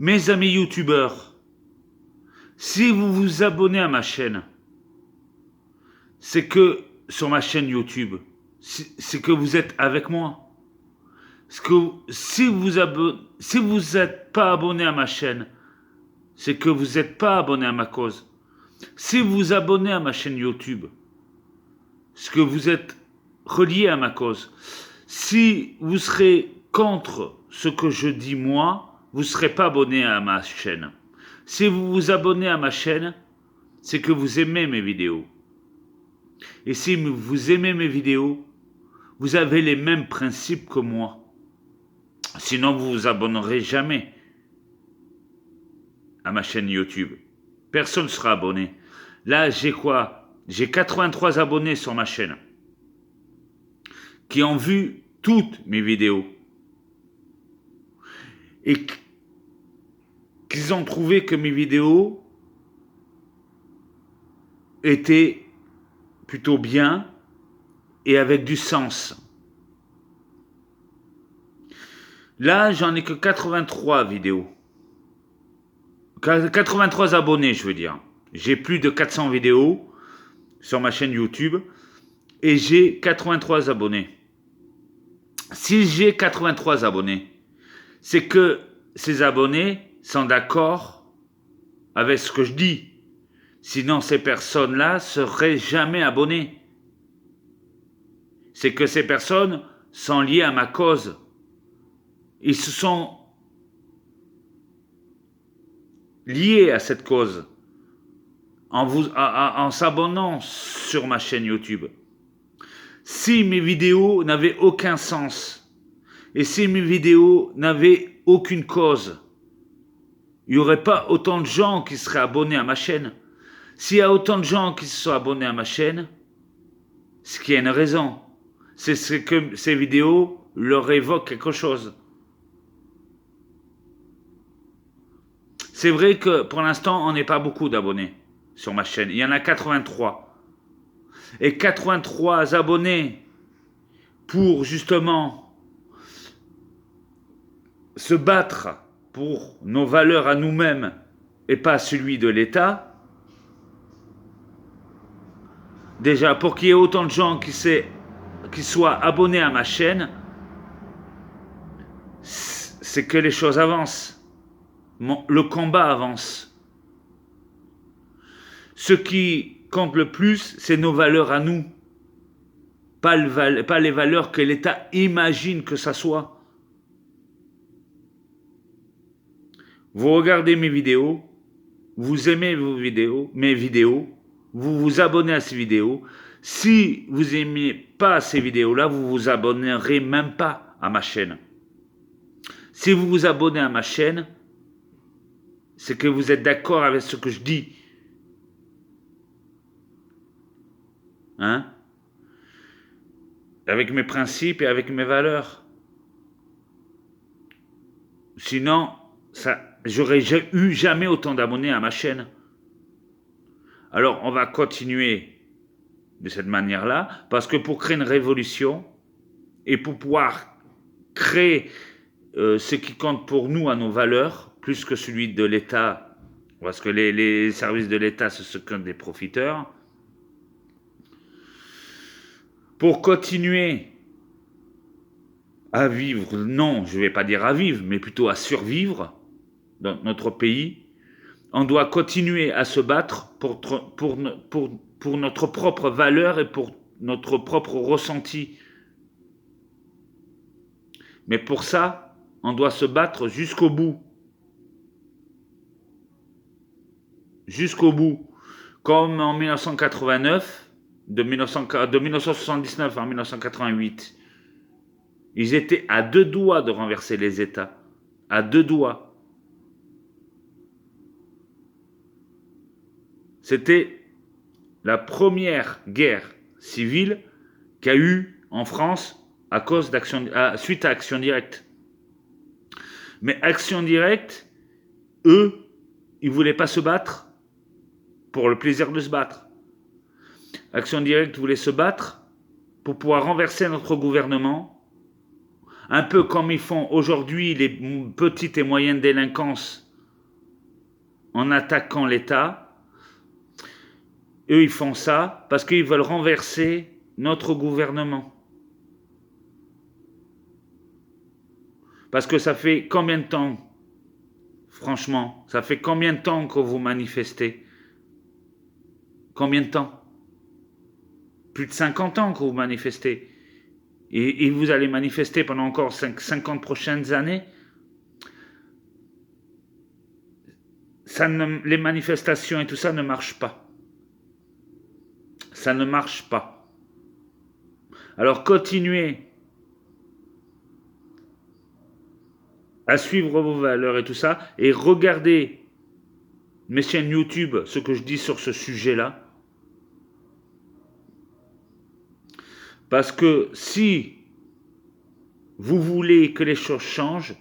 Mes amis youtubeurs, si vous vous abonnez à ma chaîne, c'est que sur ma chaîne YouTube, c'est que vous êtes avec moi. Si vous n'êtes pas abonné à ma chaîne, c'est que vous n'êtes pas abonné à ma cause. Si vous vous abonnez à ma chaîne YouTube, c'est que vous êtes relié à ma cause. Si vous serez contre ce que je dis moi, vous ne serez pas abonné à ma chaîne. Si vous vous abonnez à ma chaîne, c'est que vous aimez mes vidéos. Et si vous aimez mes vidéos, vous avez les mêmes principes que moi. Sinon, vous vous abonnerez jamais à ma chaîne YouTube. Personne ne sera abonné. Là, j'ai quoi? J'ai 83 abonnés sur ma chaîne qui ont vu toutes mes vidéos et qu'ils ont trouvé que mes vidéos étaient plutôt bien et avec du sens. Là, j'en ai que 83 vidéos. 83 abonnés, je veux dire. J'ai plus de 400 vidéos sur ma chaîne YouTube et j'ai 83 abonnés. Si j'ai 83 abonnés, c'est que ces abonnés sont d'accord avec ce que je dis. Sinon, ces personnes-là seraient jamais abonnées. C'est que ces personnes sont liées à ma cause. Ils se sont liés à cette cause en s'abonnant sur ma chaîne YouTube. Si mes vidéos n'avaient aucun sens et si mes vidéos n'avaient aucune cause, il n'y aurait pas autant de gens qui seraient abonnés à ma chaîne. S'il y a autant de gens qui se sont abonnés à ma chaîne, c'est qu'il y a une raison. C'est que ces vidéos leur évoquent quelque chose. C'est vrai que pour l'instant, on n'est pas beaucoup d'abonnés sur ma chaîne. Il y en a 83. Et 83 abonnés pour justement se battre pour nos valeurs à nous-mêmes et pas celui de l'État. Déjà, pour qu'il y ait autant de gens qui soient abonnés à ma chaîne, c'est que les choses avancent. Le combat avance. Ce qui compte le plus, c'est nos valeurs à nous. Pas les valeurs que l'État imagine que ça soit. Vous regardez mes vidéos, vous aimez mes vidéos, vous vous abonnez à ces vidéos. Si vous n'aimez pas ces vidéos-là, vous vous abonnerez même pas à ma chaîne. Si vous vous abonnez à ma chaîne, c'est que vous êtes d'accord avec ce que je dis. Hein? Avec mes principes et avec mes valeurs. Sinon, j'aurais eu jamais autant d'abonnés à ma chaîne. Alors, on va continuer de cette manière-là, parce que pour créer une révolution et pour pouvoir créer ce qui compte pour nous à nos valeurs, plus que celui de l'État, parce que les services de l'État, ce sont des profiteurs. Pour continuer à vivre, non, je ne vais pas dire à vivre, mais plutôt à survivre dans notre pays, on doit continuer à se battre pour notre propre valeur et pour notre propre ressenti. Mais pour ça, on doit se battre jusqu'au bout. Jusqu'au bout. Comme en 1989, de 1979 à 1988, ils étaient à 2 doigts de renverser les États. À 2 doigts. C'était la première guerre civile qu'il y a eu en France suite à Action Directe. Mais Action Directe, eux, ils ne voulaient pas se battre pour le plaisir de se battre. Action Directe voulait se battre pour pouvoir renverser notre gouvernement, un peu comme ils font aujourd'hui les petites et moyennes délinquances en attaquant l'État. Eux, ils font ça parce qu'ils veulent renverser notre gouvernement. Parce que ça fait combien de temps, franchement, ça fait combien de temps que vous manifestez? Combien de temps? Plus de 50 ans que vous manifestez. Et vous allez manifester pendant encore 50 prochaines années. Les manifestations et tout ça ne marchent pas. Ça ne marche pas. Alors continuez à suivre vos valeurs et tout ça, et regardez mes chaînes YouTube, ce que je dis sur ce sujet-là. Parce que si vous voulez que les choses changent,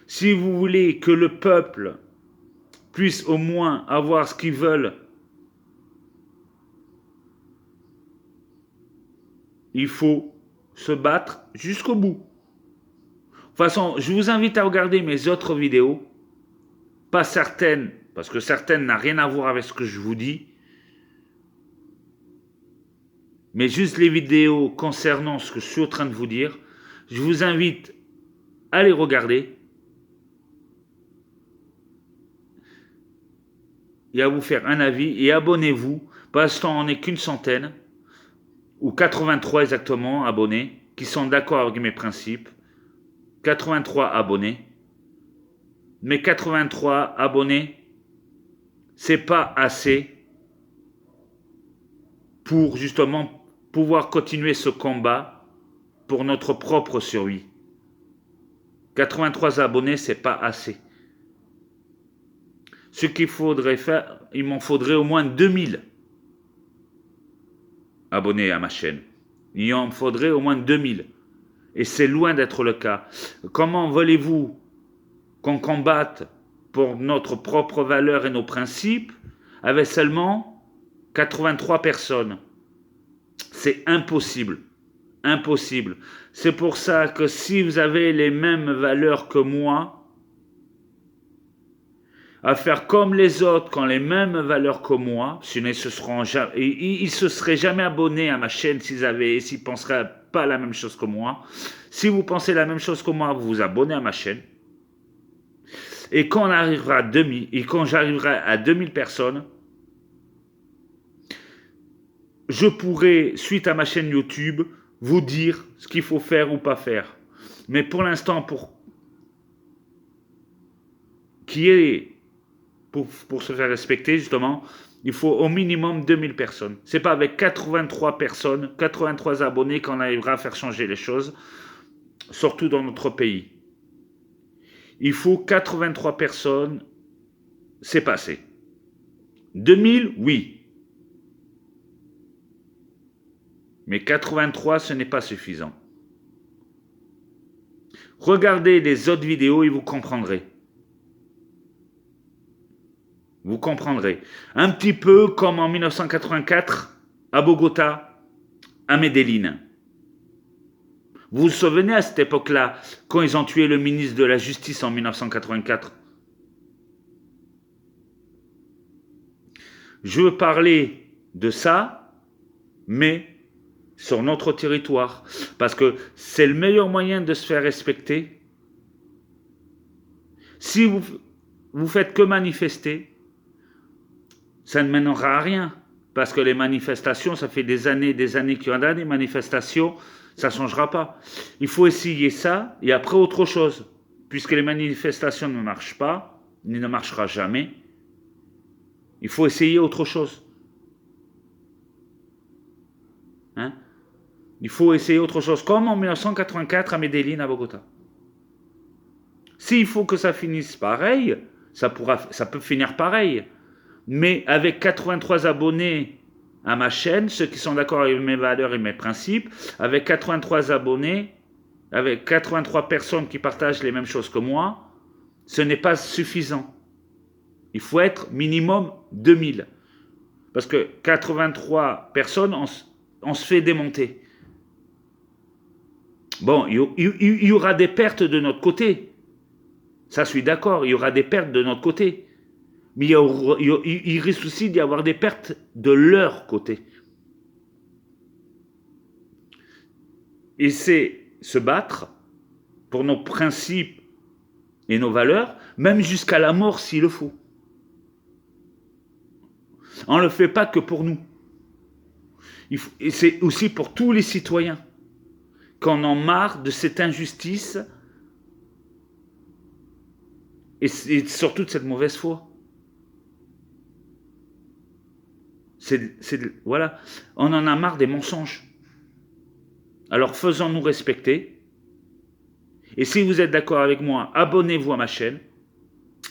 si vous voulez que le peuple puisse au moins avoir ce qu'ils veulent, il faut se battre jusqu'au bout. De toute façon, je vous invite à regarder mes autres vidéos, pas certaines, parce que certaines n'ont rien à voir avec ce que je vous dis, mais juste les vidéos concernant ce que je suis en train de vous dire. Je vous invite à les regarder et à vous faire un avis, et abonnez-vous. Pour l'instant, on n'est qu'une centaine, ou 83 exactement abonnés, qui sont d'accord avec mes principes. 83 abonnés. Mais 83 abonnés, c'est pas assez pour justement pouvoir continuer ce combat pour notre propre survie. 83 abonnés, c'est pas assez. Ce qu'il faudrait faire, il m'en faudrait au moins 2000 abonnés à ma chaîne. Il en faudrait au moins 2000. Et c'est loin d'être le cas. Comment voulez-vous qu'on combatte pour notre propre valeur et nos principes avec seulement 83 personnes? C'est impossible. Impossible. C'est pour ça que si vous avez les mêmes valeurs que moi, à faire comme les autres qui ont les mêmes valeurs que moi, sinon ils se seraient jamais abonnés à ma chaîne s'ils penseraient pas la même chose que moi. Si vous pensez la même chose que moi, vous vous abonnez à ma chaîne. Et quand on arrivera à 2000, et quand j'arriverai à 2000 personnes, je pourrai, suite à ma chaîne YouTube, vous dire ce qu'il faut faire ou pas faire. Mais pour l'instant, pour se faire respecter, justement, il faut au minimum 2000 personnes. Ce n'est pas avec 83 personnes, 83 abonnés qu'on arrivera à faire changer les choses, surtout dans notre pays. Il faut 83 personnes, c'est passé. 2000, oui. Mais 83, ce n'est pas suffisant. Regardez les autres vidéos et vous comprendrez. Vous comprendrez. Un petit peu comme en 1984, à Bogota, à Medellín. Vous vous souvenez à cette époque-là, quand ils ont tué le ministre de la Justice en 1984? Je veux parler de ça, mais sur notre territoire. Parce que c'est le meilleur moyen de se faire respecter. Si vous faites que manifester, ça ne mènera à rien. Parce que les manifestations, ça fait des années qu'il y en a des manifestations, ça ne changera pas. Il faut essayer ça et après autre chose. Puisque les manifestations ne marchent pas, il ne marchera jamais, il faut essayer autre chose. Hein? Il faut essayer autre chose, comme en 1984 à Medellín, à Bogota. S'il faut que ça finisse pareil, ça peut finir pareil. Mais avec 83 abonnés à ma chaîne, ceux qui sont d'accord avec mes valeurs et mes principes, avec 83 abonnés, avec 83 personnes qui partagent les mêmes choses que moi, ce n'est pas suffisant. Il faut être minimum 2000. Parce que 83 personnes, on se fait démonter. Bon, il y aura des pertes de notre côté. Ça, je suis d'accord, il y aura des pertes de notre côté. Mais il risque aussi d'y avoir des pertes de leur côté. Et c'est se battre pour nos principes et nos valeurs, même jusqu'à la mort s'il le faut. On ne le fait pas que pour nous. Et c'est aussi pour tous les citoyens. Qu'on en marre de cette injustice et surtout de cette mauvaise foi. Voilà, on en a marre des mensonges. Alors faisons-nous respecter. Et si vous êtes d'accord avec moi, abonnez-vous à ma chaîne.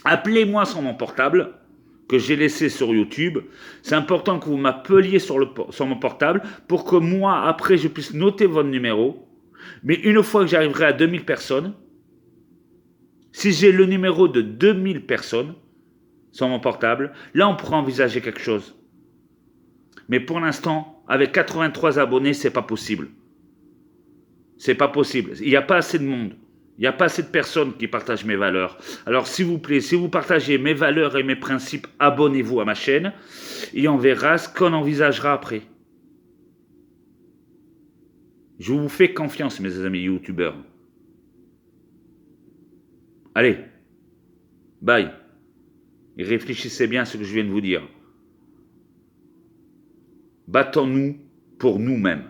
Appelez-moi sur mon portable que j'ai laissé sur YouTube. C'est important que vous m'appeliez sur mon portable pour que moi, après, je puisse noter votre numéro. Mais une fois que j'arriverai à 2000 personnes, si j'ai le numéro de 2000 personnes sur mon portable, là, on pourra envisager quelque chose. Mais pour l'instant, avec 83 abonnés, c'est pas possible. C'est pas possible. Il n'y a pas assez de monde. Il n'y a pas assez de personnes qui partagent mes valeurs. Alors, s'il vous plaît, si vous partagez mes valeurs et mes principes, abonnez-vous à ma chaîne et on verra ce qu'on envisagera après. Je vous fais confiance, mes amis youtubeurs. Allez, bye. Et réfléchissez bien à ce que je viens de vous dire. Battons-nous pour nous-mêmes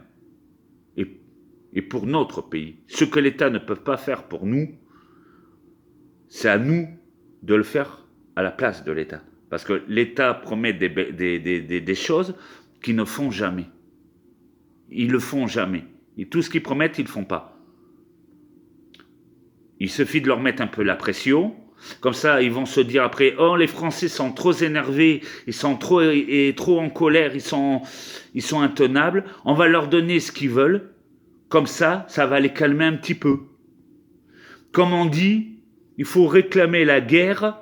et pour notre pays. Ce que l'État ne peut pas faire pour nous, c'est à nous de le faire à la place de l'État. Parce que l'État promet des choses qu'ils ne font jamais. Ils ne le font jamais. Et tout ce qu'ils promettent, ils ne le font pas. Il suffit de leur mettre un peu la pression. Comme ça, ils vont se dire après, oh, les Français sont trop énervés, ils sont trop en colère, ils sont intenables. On va leur donner ce qu'ils veulent. Comme ça, ça va les calmer un petit peu. Comme on dit, il faut réclamer la guerre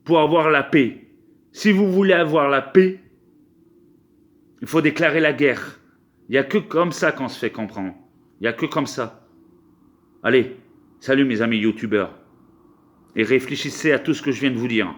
pour avoir la paix. Si vous voulez avoir la paix, il faut déclarer la guerre. Il n'y a que comme ça qu'on se fait comprendre. Il n'y a que comme ça. Allez, salut mes amis youtubeurs. Et réfléchissez à tout ce que je viens de vous dire.